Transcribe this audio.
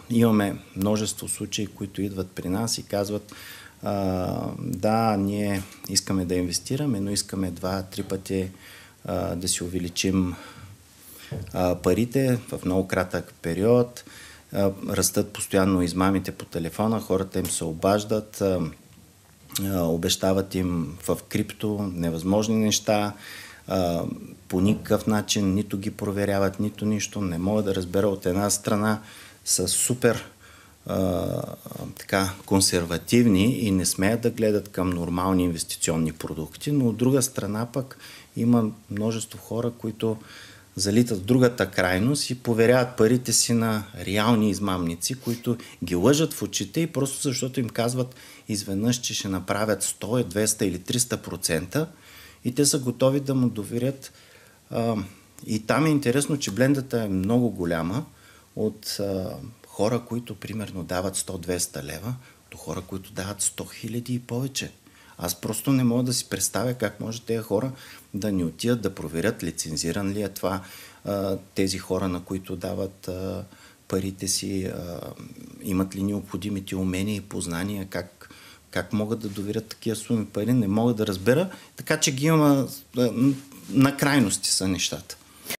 Имаме множество случаи, които идват при нас и казват: да, ние искаме да инвестираме, но искаме 2-3 пъти да си увеличим парите в много кратък период. Растат постоянно измамите по телефона, хората им се обаждат, обещават им в крипто невъзможни неща, по никакъв начин нито ги проверяват, нито нищо. Не мога да разбера, от една страна са супер така консервативни и не смеят да гледат към нормални инвестиционни продукти, но от друга страна пък има множество хора, които залитат в другата крайност и поверяват парите си на реални измамници, които ги лъжат в очите и просто защото им казват изведнъж, че ще направят 100, 200 или 300% и те са готови да му доверят. И там е интересно, че блендата е много голяма от хора, които примерно дават 100-200 лева, до хора, които дават 100 хиляди и повече. Аз просто не мога да си представя как може тези хора да ни отидат да проверят лицензиран ли е това, тези хора, на които дават парите си, имат ли необходимите умения и познания, как могат да доверят такива суми пари, не мога да разбера, така че ги има, на крайности са нещата.